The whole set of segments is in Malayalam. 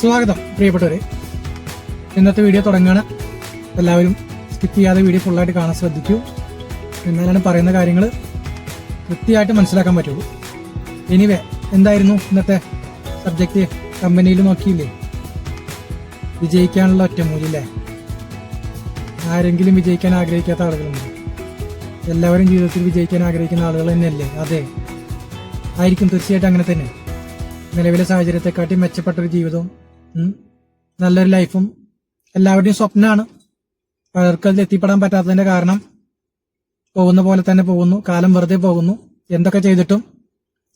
സ്വാഗതം പ്രിയപ്പെട്ടവരെ. ഇന്നത്തെ വീഡിയോ തുടങ്ങുകയാണ്. എല്ലാവരും സ്കിപ്പ് ചെയ്യാതെ വീഡിയോ ഫുള്ളായിട്ട് കാണാൻ ശ്രദ്ധിക്കൂ. എന്നാലാണ് പറയുന്ന കാര്യങ്ങൾ കൃത്യമായിട്ട് മനസ്സിലാക്കാൻ പറ്റുള്ളൂ. എനിവേ, എന്തായിരുന്നു ഇന്നത്തെ സബ്ജക്റ്റ്? കമ്പനിയിൽ നോക്കിയില്ലേ, വിജയിക്കാനുള്ള ഒറ്റമൂലില്ലേ? ആരെങ്കിലും വിജയിക്കാൻ ആഗ്രഹിക്കാത്ത ആളുകളുണ്ട്? എല്ലാവരും ജീവിതത്തിൽ വിജയിക്കാൻ ആഗ്രഹിക്കുന്ന ആളുകൾ തന്നെയല്ലേ? അതെ, ആയിരിക്കും, തീർച്ചയായിട്ടും അങ്ങനെ തന്നെ. നിലവിലെ സാഹചര്യത്തെക്കാട്ടി മെച്ചപ്പെട്ടൊരു ജീവിതവും നല്ലൊരു ലൈഫും എല്ലാവരുടെയും സ്വപ്നമാണ്. പലർക്കും അതിൽ എത്തിപ്പെടാൻ പറ്റാത്തതിന്റെ കാരണം പോകുന്ന പോലെ തന്നെ പോകുന്നു, കാലം വെറുതെ പോകുന്നു. എന്തൊക്കെ ചെയ്തിട്ടും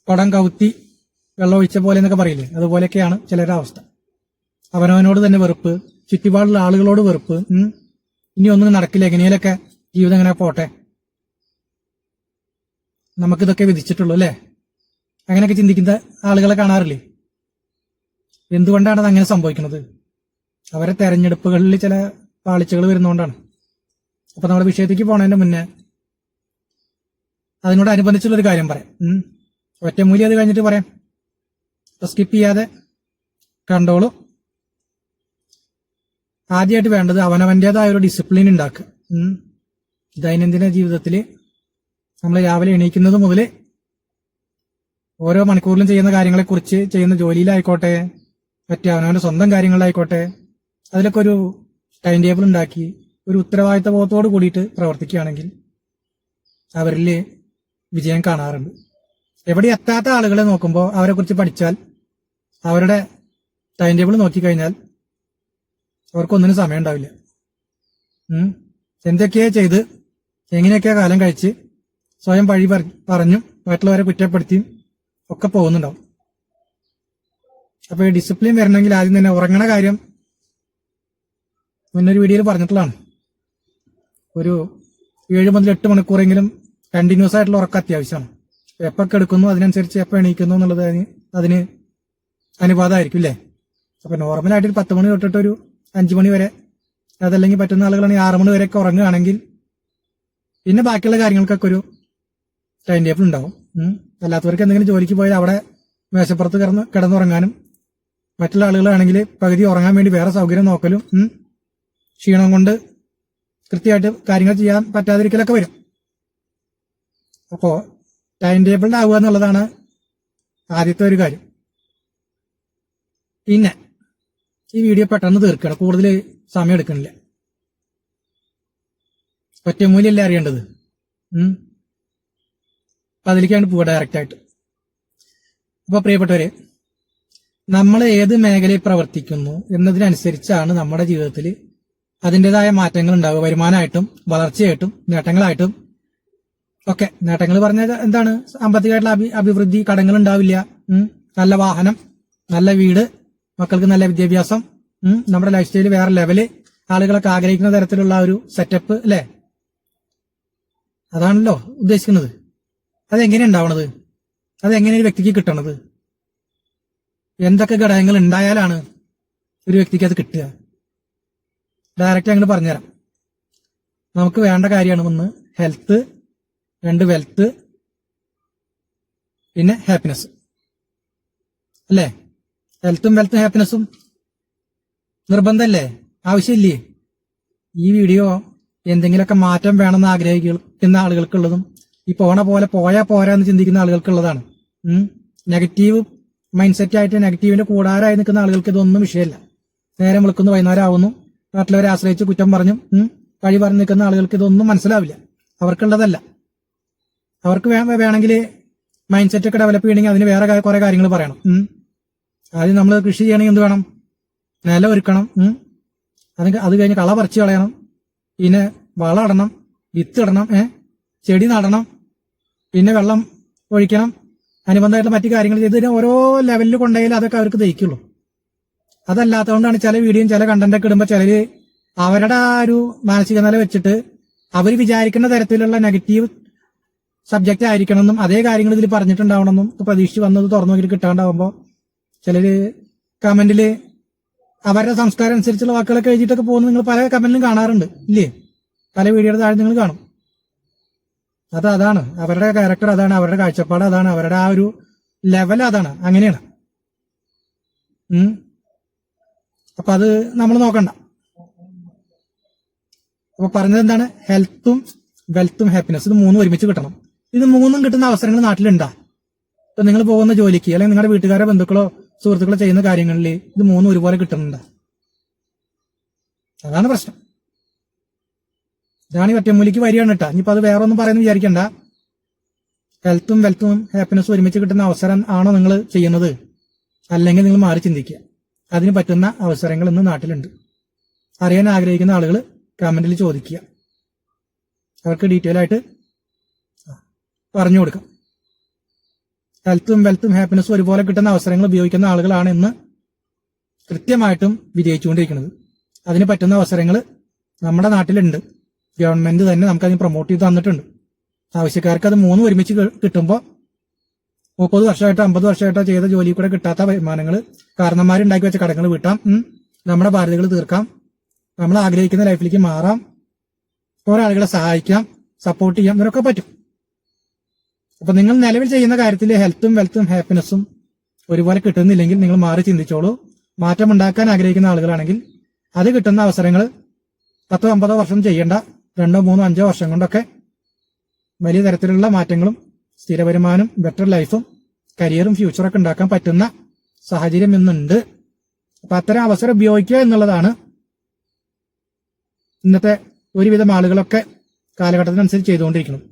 കുടം കവുത്തി വെള്ളം ഒഴിച്ച പോലെ എന്നൊക്കെ പറയില്ലേ, അതുപോലെയൊക്കെയാണ് ചിലരുടെ അവസ്ഥ. അവനവനോട് തന്നെ വെറുപ്പ്, ചുറ്റുപാടുള്ള ആളുകളോട് വെറുപ്പ്. ഇനി ഒന്നും നടക്കില്ല, എങ്ങനെയൊക്കെ ജീവിതം എങ്ങനെ പോട്ടെ, നമുക്കിതൊക്കെ വിധിച്ചിട്ടുള്ളൂ അല്ലേ? അങ്ങനെയൊക്കെ ചിന്തിക്കുന്ന ആളുകളെ കാണാറില്ലേ? എന്തുകൊണ്ടാണ് അത് അങ്ങനെ സംഭവിക്കുന്നത്? അവരെ തെരഞ്ഞെടുപ്പുകളിൽ ചില പാളിച്ചകൾ വരുന്നതുകൊണ്ടാണ്. അപ്പൊ നമ്മുടെ വിഷയത്തേക്ക് പോണതിന്റെ മുന്നേ അതിനോടനുബന്ധിച്ചുള്ളൊരു കാര്യം പറയാം. ഒറ്റമൂലി അത് കഴിഞ്ഞിട്ട് പറയാം. സ്കിപ്പ് ചെയ്യാതെ കണ്ടോളൂ. ആദ്യമായിട്ട് വേണ്ടത് അവനവന്റേതായ ഒരു ഡിസിപ്ലിൻ ഉണ്ടാക്കുക. ദൈനംദിന ജീവിതത്തിൽ നമ്മൾ രാവിലെ എണീക്കുന്നത് മുതൽ ഓരോ മണിക്കൂറിലും ചെയ്യുന്ന കാര്യങ്ങളെക്കുറിച്ച്, ചെയ്യുന്ന ജോലിയിലായിക്കോട്ടെ, മറ്റേ അവനവന്റെ സ്വന്തം കാര്യങ്ങളിലായിക്കോട്ടെ, അതിലൊക്കെ ഒരു ടൈം ടേബിൾ ഉണ്ടാക്കി ഒരു ഉത്തരവാദിത്ത ബോധത്തോട് കൂടിയിട്ട് പ്രവർത്തിക്കുകയാണെങ്കിൽ അവരിൽ വിജയം കാണാറുണ്ട്. എവിടെ എത്താത്ത ആളുകളെ നോക്കുമ്പോൾ അവരെ കുറിച്ച് പഠിച്ചാൽ, അവരുടെ ടൈം ടേബിൾ നോക്കിക്കഴിഞ്ഞാൽ അവർക്കൊന്നിനും സമയം ഉണ്ടാവില്ല. എന്തൊക്കെയാ ചെയ്ത് എങ്ങനെയൊക്കെയാ കാലം കഴിച്ച് സ്വയം പഴി പറഞ്ഞും മറ്റുള്ളവരെ കുറ്റപ്പെടുത്തിയും ഒക്കെ പോകുന്നുണ്ടാവും. അപ്പൊ ഈ ഡിസിപ്ലിൻ വരണമെങ്കിൽ ആദ്യം തന്നെ ഉറങ്ങണ കാര്യം മുന്നൊരു വീഡിയോയിൽ പറഞ്ഞിട്ടുള്ളതാണ്. ഒരു 7 മുതൽ 8 മണിക്കൂറെങ്കിലും കണ്ടിന്യൂസ് ആയിട്ടുള്ള ഉറക്കം അത്യാവശ്യമാണ്. എപ്പൊക്കെ എടുക്കുന്നു അതിനനുസരിച്ച് എപ്പോൾ എണീക്കുന്നു എന്നുള്ളത് അതിന് അനുപാതമായിരിക്കും അല്ലേ? അപ്പൊ നോർമലായിട്ട് 10 മണി തൊട്ടിട്ട് ഒരു 5 മണി വരെ, അതല്ലെങ്കിൽ പറ്റുന്ന ആളുകളാണെങ്കിൽ 6 മണി വരെയൊക്കെ ഉറങ്ങുകയാണെങ്കിൽ പിന്നെ ബാക്കിയുള്ള കാര്യങ്ങൾക്കൊക്കെ ഒരു ടൈം ടേബിൾ ഉണ്ടാവും. അല്ലാത്തവർക്ക് എന്തെങ്കിലും ജോലിക്ക് പോയാൽ അവിടെ മേശപ്പുറത്ത് കിടന്നുറങ്ങാനും, മറ്റുള്ള ആളുകളാണെങ്കിൽ പകുതി ഉറങ്ങാൻ വേണ്ടി വേറെ സൗകര്യം നോക്കലും, ക്ഷീണം കൊണ്ട് കൃത്യമായിട്ട് കാര്യങ്ങൾ ചെയ്യാൻ പറ്റാതിരിക്കലൊക്കെ വരും. അപ്പോ ടൈം ടേബിളിന്റെ ആവുക എന്നുള്ളതാണ് ആദ്യത്തെ ഒരു കാര്യം. പിന്നെ ഈ വീഡിയോ പെട്ടെന്ന് തീർക്കണം, കൂടുതൽ സമയം എടുക്കണില്ല. ഒറ്റമൂലിയല്ലേ അറിയേണ്ടത്. അപ്പൊ അതിലേക്കാണ് പോവുക ഡയറക്റ്റ് ആയിട്ട്. അപ്പൊ പ്രിയപ്പെട്ടവരെ, നമ്മൾ ഏത് മേഖലയിൽ പ്രവർത്തിക്കുന്നു എന്നതിനനുസരിച്ചാണ് നമ്മുടെ ജീവിതത്തിൽ അതിൻ്റെതായ മാറ്റങ്ങൾ ഉണ്ടാവുക. വരുമാനമായിട്ടും വളർച്ചയായിട്ടും നേട്ടങ്ങളായിട്ടും ഒക്കെ. നേട്ടങ്ങൾ പറഞ്ഞാൽ എന്താണ്? സാമ്പത്തികമായിട്ടുള്ള അഭിവൃദ്ധി, കടങ്ങൾ ഉണ്ടാവില്ല, നല്ല വാഹനം, നല്ല വീട്, മക്കൾക്ക് നല്ല വിദ്യാഭ്യാസം, നമ്മുടെ ലൈഫ് സ്റ്റൈൽ വേറെ ലെവല്, ആളുകളൊക്കെ ആഗ്രഹിക്കുന്ന തരത്തിലുള്ള ഒരു സെറ്റപ്പ് അല്ലേ? അതാണല്ലോ ഉദ്ദേശിക്കുന്നത്. അതെങ്ങനെ ഉണ്ടാവണത്? അതെങ്ങനെ ഒരു വ്യക്തിക്ക് കിട്ടണത്? എന്തൊക്കെ ഘടകങ്ങൾ ഉണ്ടായാലാണ് ഒരു വ്യക്തിക്ക് അത് കിട്ടുക? ഡയറക്റ്റ് അങ്ങോട്ട് പറഞ്ഞുതരാം. നമുക്ക് വേണ്ട കാര്യമാണ്: 1 ഹെൽത്ത്, 2 വെൽത്ത്, പിന്നെ ഹാപ്പിനെസ് അല്ലേ? ഹെൽത്തും വെൽത്തും ഹാപ്പിനെസ്സും നിർബന്ധമല്ലേ? ആവശ്യമില്ലേ? ഈ വീഡിയോ എന്തെങ്കിലുമൊക്കെ മാറ്റം വേണമെന്ന് ആഗ്രഹിക്കുന്ന ആളുകൾക്കുള്ളതും ഈ പോണ പോലെ പോയാ പോരാന്ന് ചിന്തിക്കുന്ന ആളുകൾക്കുള്ളതാണ്. നെഗറ്റീവ് മൈൻഡ് സെറ്റ് ആയിട്ട് നെഗറ്റീവിന്റെ കൂടാരായി നിൽക്കുന്ന ആളുകൾക്ക് ഇതൊന്നും വിഷയമല്ല. നേരം വിളിക്കുന്നു, വൈകുന്നേരം ആവുന്നു, മറ്റുള്ളവരെ ആശ്രയിച്ച് കുറ്റം പറഞ്ഞും വഴി പറഞ്ഞു നിൽക്കുന്ന ആളുകൾക്ക് ഇതൊന്നും മനസ്സിലാവില്ല. അവർക്കുള്ളതല്ല. അവർക്ക് വേണമെങ്കിൽ മൈൻഡ് സെറ്റ് ഒക്കെ ഡെവലപ്പ് ചെയ്യണമെങ്കിൽ അതിന് വേറെ കുറെ കാര്യങ്ങൾ പറയണം. ആദ്യം നമ്മൾ കൃഷി ചെയ്യണമെങ്കിൽ എന്ത് വേണം? നിലം ഒരുക്കണം, അത് കഴിഞ്ഞ് കള പറിച്ച് കളയണം, പിന്നെ വളം ഇടണം, വിത്ത് ഇടണം, ചെടി നടണം, പിന്നെ വെള്ളം ഒഴിക്കണം, അനുബന്ധമായിട്ടുള്ള മറ്റു കാര്യങ്ങൾ ചെയ്ത് ഓരോ ലെവലിൽ കൊണ്ടുപോയാൽ അതൊക്കെ അവർക്ക് ദഹിക്കുള്ളൂ. അതല്ലാത്തതുകൊണ്ടാണ് ചില വീഡിയോയും ചില കണ്ടന്റൊക്കെ ഇടുമ്പോൾ ചിലര് അവരുടെ ആ ഒരു മാനസിക നില വെച്ചിട്ട് അവർ വിചാരിക്കുന്ന തരത്തിലുള്ള നെഗറ്റീവ് സബ്ജക്റ്റ് ആയിരിക്കണമെന്നും അതേ കാര്യങ്ങൾ ഇതിൽ പറഞ്ഞിട്ടുണ്ടാവണമെന്നും പ്രതീക്ഷിച്ച് വന്നത് തുറന്നു നോക്കി കിട്ടാണ്ടാവുമ്പോൾ ചിലര് കമന്റില് അവരുടെ സംസ്കാരം അനുസരിച്ചുള്ള വാക്കുകളൊക്കെ എഴുതിയിട്ടൊക്കെ പോകുന്നത് നിങ്ങൾ പല കമന്റിലും കാണാറുണ്ട് ഇല്ലേ? പല വീഡിയോയുടെ താഴെ നിങ്ങൾ കാണും. അതാണ് അവരുടെ ക്യാരക്ടർ, അതാണ് അവരുടെ കാഴ്ചപ്പാട്, അതാണ് അവരുടെ ആ ഒരു ലെവൽ, അതാണ്, അങ്ങനെയാണ്. അപ്പൊ അത് നമ്മൾ നോക്കണ്ട. അപ്പൊ പറഞ്ഞത് എന്താണ്? ഹെൽത്തും വെൽത്തും ഹാപ്പിനെസ്, ഇത് മൂന്നും ഒരുമിച്ച് കിട്ടണം. ഇത് മൂന്നും കിട്ടുന്ന അവസരങ്ങൾ നാട്ടിലുണ്ടാ? ഇപ്പൊ നിങ്ങൾ പോകുന്ന ജോലിക്ക് അല്ലെങ്കിൽ നിങ്ങളുടെ വീട്ടുകാരോ ബന്ധുക്കളോ സുഹൃത്തുക്കളോ ചെയ്യുന്ന കാര്യങ്ങളിൽ ഇത് മൂന്നും ഒരുപോലെ കിട്ടുന്നുണ്ട്. അതാണ് പ്രശ്നം. ഇതാണ് ഈ ഒറ്റമൂലിക്ക് വരികയാണ് കേട്ടാ. ഇനിയിപ്പോ അത് വേറെ ഒന്നും പറയുന്നു വിചാരിക്കണ്ട. ഹെൽത്തും വെൽത്തും ഹാപ്പിനെസ്സും ഒരുമിച്ച് കിട്ടുന്ന അവസരം ആണോ നിങ്ങൾ ചെയ്യുന്നത്, അല്ലെങ്കിൽ നിങ്ങൾ മാറി ചിന്തിക്കുക. അതിന് പറ്റുന്ന അവസരങ്ങൾ ഇന്ന് നാട്ടിലുണ്ട്. അറിയാൻ ആഗ്രഹിക്കുന്ന ആളുകൾ കമന്റിൽ ചോദിക്കുക, അവർക്ക് ഡീറ്റെയിൽ ആയിട്ട് പറഞ്ഞു കൊടുക്കാം. ഹെൽത്തും വെൽത്തും ഹാപ്പിനെസ്സും ഒരുപോലെ കിട്ടുന്ന അവസരങ്ങൾ ഉപയോഗിക്കുന്ന ആളുകളാണ് ഇന്ന് കൃത്യമായിട്ടും വിജയിച്ചുകൊണ്ടിരിക്കുന്നത്. അതിന് പറ്റുന്ന അവസരങ്ങൾ നമ്മുടെ നാട്ടിലുണ്ട്. ഗവൺമെന്റ് തന്നെ നമുക്കതിന് പ്രൊമോട്ട് ചെയ്ത് തന്നിട്ടുണ്ട്. ആവശ്യക്കാർക്ക് അത് മൂന്നും ഒരുമിച്ച് കിട്ടുമ്പോൾ 30 വർഷമായിട്ടോ 50 വർഷമായിട്ടോ ചെയ്ത ജോലി കൂടെ കിട്ടാത്ത വരുമാനങ്ങൾ, കാരണന്മാരുണ്ടാക്കി വെച്ച കടങ്ങൾ വീട്ടാം, നമ്മുടെ ബാധ്യതകൾ തീർക്കാം, നമ്മൾ ആഗ്രഹിക്കുന്ന ലൈഫിലേക്ക് മാറാം, ഒരാളുകളെ സഹായിക്കാം, സപ്പോർട്ട് ചെയ്യാം, ഇതിനൊക്കെ പറ്റും. അപ്പൊ നിങ്ങൾ നിലവിൽ ചെയ്യുന്ന കാര്യത്തിൽ ഹെൽത്തും വെൽത്തും ഹാപ്പിനെസ്സും ഒരുപോലെ കിട്ടുന്നില്ലെങ്കിൽ നിങ്ങൾ മാറി ചിന്തിച്ചോളൂ. മാറ്റം ഉണ്ടാക്കാൻ ആഗ്രഹിക്കുന്ന ആളുകളാണെങ്കിൽ അത് കിട്ടുന്ന അവസരങ്ങൾ 10-50 വർഷം ചെയ്യേണ്ട, 2-3-5 വർഷം കൊണ്ടൊക്കെ വലിയ തരത്തിലുള്ള മാറ്റങ്ങളും സ്ഥിര വരുമാനം, ബെറ്റർ ലൈഫും കരിയറും ഫ്യൂച്ചറൊക്കെ ഉണ്ടാക്കാൻ പറ്റുന്ന സാഹചര്യം ഇന്നുണ്ട്. അപ്പൊ അത്തരം അവസരം ഉപയോഗിക്കുക എന്നുള്ളതാണ് ഇന്നത്തെ ഒരുവിധം ആളുകളൊക്കെ കാലഘട്ടത്തിനനുസരിച്ച് ചെയ്തുകൊണ്ടിരിക്കുന്നത്.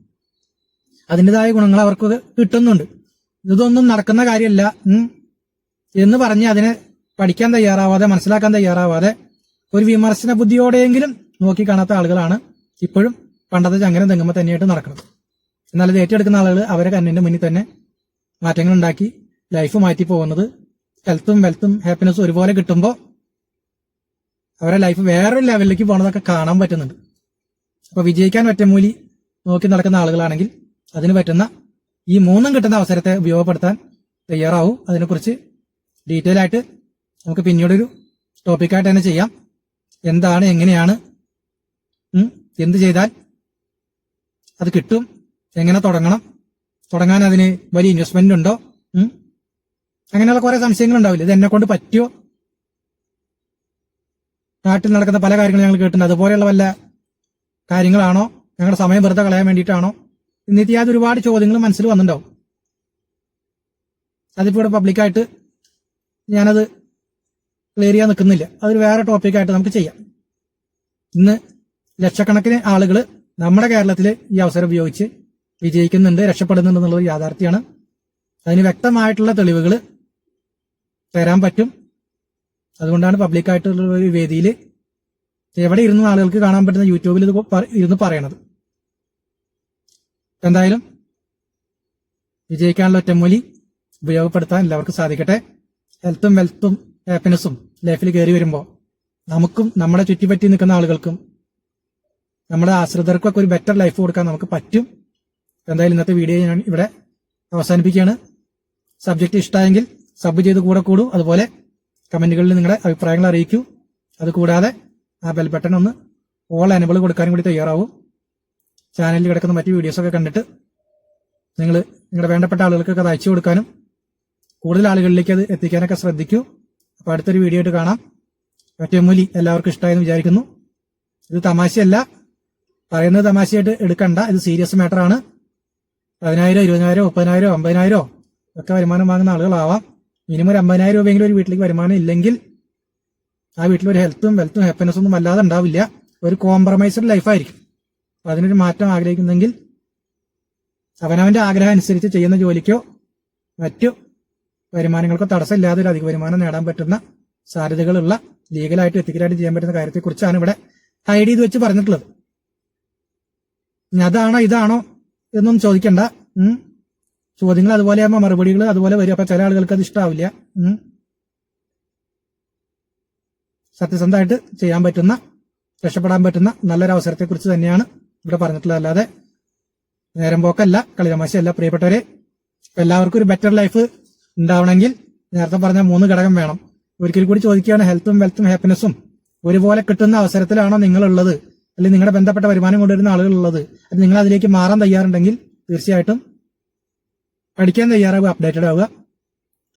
അതിൻ്റെതായ ഗുണങ്ങൾ അവർക്ക് കിട്ടുന്നുണ്ട്. ഇതൊന്നും നടക്കുന്ന കാര്യമല്ല എന്ന് പറഞ്ഞ് അതിനെ പഠിക്കാൻ തയ്യാറാവാതെ, മനസ്സിലാക്കാൻ തയ്യാറാവാതെ ഒരു വിമർശന ബുദ്ധിയോടെയെങ്കിലും നോക്കി കാണാത്ത ആളുകളാണ് ഇപ്പോഴും പണ്ടത്തെ ചങ്ങരം തെങ്ങുമ്പോൾ തന്നെയായിട്ട് നടക്കുന്നത്. എന്നാൽ ഇത് ഏറ്റെടുക്കുന്ന ആളുകൾ അവരെ കണ്ണിന്റെ മുന്നിൽ തന്നെ മാറ്റങ്ങൾ ഉണ്ടാക്കി ലൈഫ് മാറ്റി പോകുന്നത്, ഹെൽത്തും വെൽത്തും ഹാപ്പിനെസ്സും ഒരുപോലെ കിട്ടുമ്പോൾ അവരെ ലൈഫ് വേറൊരു ലെവലിലേക്ക് പോകണതൊക്കെ കാണാൻ പറ്റുന്നുണ്ട്. അപ്പൊ വിജയിക്കാൻ ഒറ്റമൂലി നോക്കി നടക്കുന്ന ആളുകളാണെങ്കിൽ അതിന് പറ്റുന്ന ഈ മൂന്നും കിട്ടുന്ന അവസരത്തെ ഉപയോഗപ്പെടുത്താൻ തയ്യാറാവും. അതിനെക്കുറിച്ച് ഡീറ്റെയിൽ ആയിട്ട് നമുക്ക് പിന്നീടൊരു ടോപ്പിക്കായിട്ട് തന്നെ ചെയ്യാം. എന്താണ്, എങ്ങനെയാണ്, എന്ത് ചെയ്താൽ അത് കിട്ടും, എങ്ങനെ തുടങ്ങണം, തുടങ്ങാൻ അതിന് വലിയ ഇൻവെസ്റ്റ്മെന്റ് ഉണ്ടോ, അങ്ങനെയുള്ള കുറെ സംശയങ്ങൾ ഉണ്ടാവില്ല. ഇത് എന്നെ കൊണ്ട് പറ്റുമോ, നാട്ടിൽ നടക്കുന്ന പല കാര്യങ്ങളും ഞങ്ങൾ കേട്ടിട്ടുണ്ട്, അതുപോലെയുള്ള വല്ല കാര്യങ്ങളാണോ, ഞങ്ങളുടെ സമയം വെറുതെ കളയാൻ വേണ്ടിയിട്ടാണോ, ഇന്നത്തെ യാതൊരു ഒരുപാട് ചോദ്യങ്ങൾ മനസ്സിൽ വന്നിട്ടുണ്ടാവും. അതിപ്പോ ഇവിടെ പബ്ലിക്കായിട്ട് ഞാനത് ക്ലിയർ ചെയ്യാൻ നിൽക്കുന്നില്ല. അതൊരു വേറെ ടോപ്പിക്കായിട്ട് നമുക്ക് ചെയ്യാം. ഇന്ന് ലക്ഷക്കണക്കിന് ആളുകൾ നമ്മുടെ കേരളത്തിൽ ഈ അവസരം ഉപയോഗിച്ച് വിജയിക്കുന്നുണ്ട്, രക്ഷപ്പെടുന്നുണ്ട് എന്നുള്ളത് യാഥാർത്ഥ്യമാണ്. അതിന് വ്യക്തമായിട്ടുള്ള തെളിവുകൾ തരാൻ പറ്റും. അതുകൊണ്ടാണ് പബ്ലിക്കായിട്ടുള്ള ഒരു വേദിയിൽ എവിടെ ഇരുന്ന് ആളുകൾക്ക് കാണാൻ പറ്റുന്ന യൂട്യൂബിൽ ഇത് ഇരുന്ന് പറയണത്. എന്തായാലും വിജയിക്കാനുള്ള ഒറ്റമൂലി ഉപയോഗപ്പെടുത്താൻ എല്ലാവർക്കും സാധിക്കട്ടെ. ഹെൽത്തും വെൽത്തും ഹാപ്പിനെസ്സും ലൈഫിൽ കയറി വരുമ്പോൾ നമുക്കും നമ്മുടെ ചുറ്റിപ്പറ്റി നിൽക്കുന്ന ആളുകൾക്കും നമ്മുടെ ആശ്രിതർക്കൊക്കെ ഒരു ബെറ്റർ ലൈഫ് കൊടുക്കാൻ നമുക്ക് പറ്റും. എന്തായാലും ഇന്നത്തെ വീഡിയോ ഞാൻ ഇവിടെ അവസാനിപ്പിക്കുകയാണ്. സബ്ജക്റ്റ് ഇഷ്ടമായെങ്കിൽ സബ് ചെയ്ത് കൂടെ കൂടൂ. അതുപോലെ കമന്റുകളിൽ നിങ്ങളുടെ അഭിപ്രായങ്ങൾ അറിയിക്കൂ. അതുകൂടാതെ ആ ബെൽ ബട്ടൺ ഒന്ന് ഓൾ എനബിൾ കൊടുക്കാനും കൂടി തയ്യാറാവും. ചാനലിൽ കിടക്കുന്ന മറ്റു വീഡിയോസൊക്കെ കണ്ടിട്ട് നിങ്ങൾ നിങ്ങളുടെ വേണ്ടപ്പെട്ട ആളുകൾക്കൊക്കെ അത് അയച്ചു കൊടുക്കാനും കൂടുതൽ ആളുകളിലേക്ക് അത് എത്തിക്കാനൊക്കെ ശ്രദ്ധിക്കൂ. അപ്പോൾ അടുത്തൊരു വീഡിയോ ആയിട്ട് കാണാം. ഒറ്റമൂലി എല്ലാവർക്കും ഇഷ്ടമായെന്ന് വിചാരിക്കുന്നു. ഇത് തമാശയല്ല, പറയുന്നത് തമാശയായിട്ട് എടുക്കണ്ട, ഇത് സീരിയസ് മാറ്ററാണ്. 10,000, 20,000, 30,000, 50,000 ഒക്കെ വരുമാനം വാങ്ങുന്ന ആളുകളാവാം. മിനിമം ഒരു 50,000 രൂപയെങ്കിലും ഒരു വീട്ടിലേക്ക് വരുമാനം ഇല്ലെങ്കിൽ ആ വീട്ടിൽ ഒരു ഹെൽത്തും വെൽത്തും ഹാപ്പിനെസ്സും ഒന്നും വല്ലാതെ ഉണ്ടാവില്ല. ഒരു കോംപ്രമൈസ്ഡ് ലൈഫായിരിക്കും. അപ്പൊ അതിനൊരു മാറ്റം ആഗ്രഹിക്കുന്നെങ്കിൽ അവനവന്റെ ആഗ്രഹം അനുസരിച്ച് ചെയ്യുന്ന ജോലിക്കോ മറ്റു വരുമാനങ്ങൾക്കോ തടസ്സമില്ലാതെ ഒരു അധിക വരുമാനം നേടാൻ പറ്റുന്ന സാധ്യതകളുള്ള ലീഗലായിട്ട് എത്തിക്കലായിട്ട് ചെയ്യാൻ പറ്റുന്ന കാര്യത്തെക്കുറിച്ചാണ് ഇവിടെ ഹൈഡ് ചെയ്ത് വെച്ച് പറഞ്ഞിട്ടുള്ളത്. അതാണോ ഇതാണോ എന്നൊന്നും ചോദിക്കണ്ട. ചോദ്യങ്ങൾ അതുപോലെ ആകുമ്പോൾ മറുപടികൾ അതുപോലെ വരും. അപ്പൊ ചില ആളുകൾക്ക് അത് ഇഷ്ടാവില്ല. സത്യസന്ധമായിട്ട് ചെയ്യാൻ പറ്റുന്ന, രക്ഷപ്പെടാൻ പറ്റുന്ന നല്ലൊരു അവസരത്തെക്കുറിച്ച് തന്നെയാണ് ഇവിടെ പറഞ്ഞിട്ടുള്ളത്. അല്ലാതെ നേരം പോക്കല്ല, കളിതമാശയല്ല. പ്രിയപ്പെട്ടവരെ, എല്ലാവർക്കും ഒരു ബെറ്റർ ലൈഫ് ഉണ്ടാവണമെങ്കിൽ നേരത്തെ പറഞ്ഞ 3 ഘടകം വേണം. ഒരിക്കൽ കൂടി ചോദിക്കുകയാണ്, ഹെൽത്തും വെൽത്തും ഹാപ്പിനെസ്സും ഒരുപോലെ കിട്ടുന്ന അവസരത്തിലാണോ നിങ്ങളുള്ളത്, അല്ലെങ്കിൽ നിങ്ങളുടെ ബന്ധപ്പെട്ട വരുമാനം കൊണ്ടുവരുന്ന ആളുകളുള്ളത്? അത് നിങ്ങൾ അതിലേക്ക് മാറാൻ തയ്യാറുണ്ടെങ്കിൽ തീർച്ചയായിട്ടും പഠിക്കാൻ തയ്യാറാവുക, അപ്ഡേറ്റഡ് ആവുക.